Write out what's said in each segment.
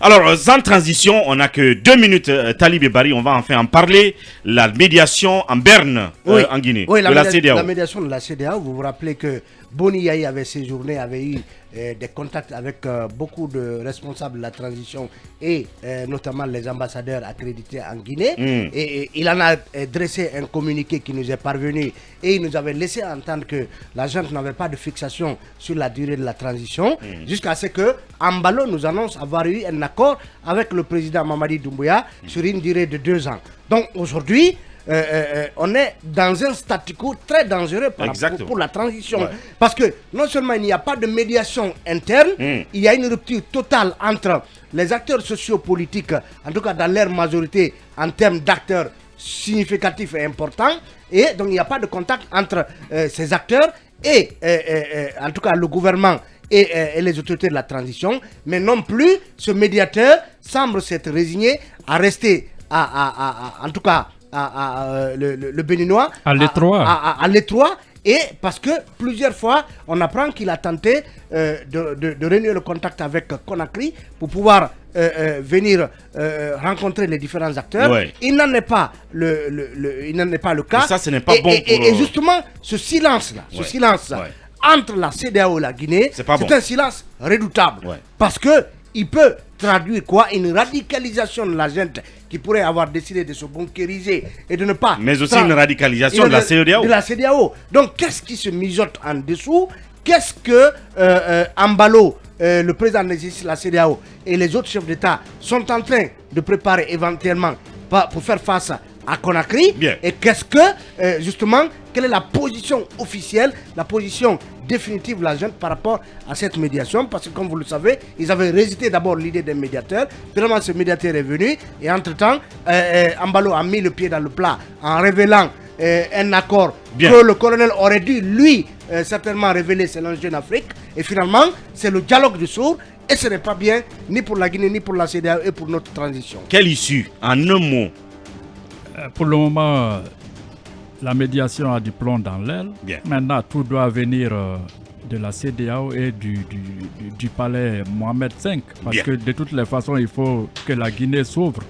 Alors, sans transition, on n'a que 2 minutes, Talib et Barry, on va enfin en parler. La médiation en Berne, en Guinée, oui, de la CEDEAO. La médiation de la CEDEAO, vous vous rappelez que Boni Yahi avait séjourné, avait eu des contacts avec beaucoup de responsables de la transition et notamment les ambassadeurs accrédités en Guinée. Et il en a dressé un communiqué qui nous est parvenu et il nous avait laissé entendre que la junte n'avait pas de fixation sur la durée de la transition jusqu'à ce que Ambalo nous annonce avoir eu un accord avec le président Mamadi Doumbouya sur une durée de 2 ans. Donc aujourd'hui, on est dans un statu quo très dangereux pour la transition. Ouais. Parce que non seulement il n'y a pas de médiation interne, il y a une rupture totale entre les acteurs sociopolitiques, en tout cas dans leur majorité, en termes d'acteurs significatifs et importants. Et donc il n'y a pas de contact entre ces acteurs et en tout cas le gouvernement et les autorités de la transition. Mais non plus, ce médiateur semble s'être résigné à rester en tout cas le Béninois à l'étroit, et parce que plusieurs fois on apprend qu'il a tenté de renouer le contact avec Conakry pour pouvoir venir rencontrer les différents acteurs. Ouais. Il n'en est pas le cas. Et ça, ce n'est pas bon et justement ce silence entre la CEDEAO et la Guinée, c'est un silence redoutable, parce que il peut traduire quoi? Une radicalisation de la junte qui pourrait avoir décidé de se bunkériser et de ne pas... Mais aussi une radicalisation de la CEDEAO. De la CEDEAO. Donc qu'est-ce qui se mijote en dessous? Qu'est-ce que Ambalo, le président de la CEDEAO et les autres chefs d'État sont en train de préparer éventuellement pour faire face à Conakry? Bien. Et qu'est-ce que, justement, quelle est la position officielle, la position définitive de la junte par rapport à cette médiation? Parce que comme vous le savez, ils avaient rejeté d'abord l'idée d'un médiateur. Finalement, ce médiateur est venu et entre-temps, Ambalo a mis le pied dans le plat en révélant un accord que le colonel aurait dû, lui, certainement révéler selon Jeune Afrique. Et finalement, c'est le dialogue du sourd. Et ce n'est pas bien ni pour la Guinée, ni pour la CEDEAO et pour notre transition. Quelle issue? En un mot. Pour le moment, la médiation a du plomb dans l'aile. Maintenant, tout doit venir de la CEDEAO et du palais Mohamed V. Parce que de toutes les façons, il faut que la Guinée s'ouvre.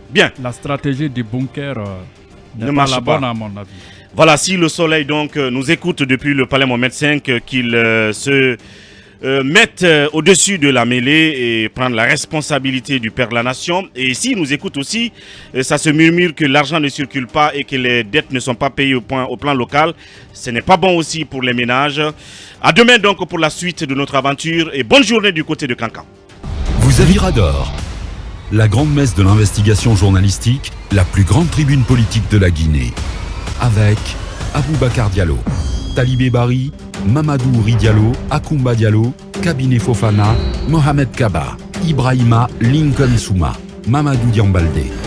La stratégie du bunker n'est pas la bonne à mon avis. Voilà, si le soleil donc nous écoute depuis le palais Mohamed V, qu'il se mettent au-dessus de la mêlée et prendre la responsabilité du père de la nation. Et s'ils nous écoutent aussi, ça se murmure que l'argent ne circule pas et que les dettes ne sont pas payées au plan local. Ce n'est pas bon aussi pour les ménages. À demain donc pour la suite de notre aventure et bonne journée du côté de Cancan. Vous avez Radar, la grande messe de l'investigation journalistique, la plus grande tribune politique de la Guinée. Avec Aboubacar Diallo, Talibé Barry, Mamadou Ouri Diallo, Akoumba Diallo, Kabinet Fofana, Mohamed Kaba, Ibrahima Lincoln Souma, Mamadou Diambalde.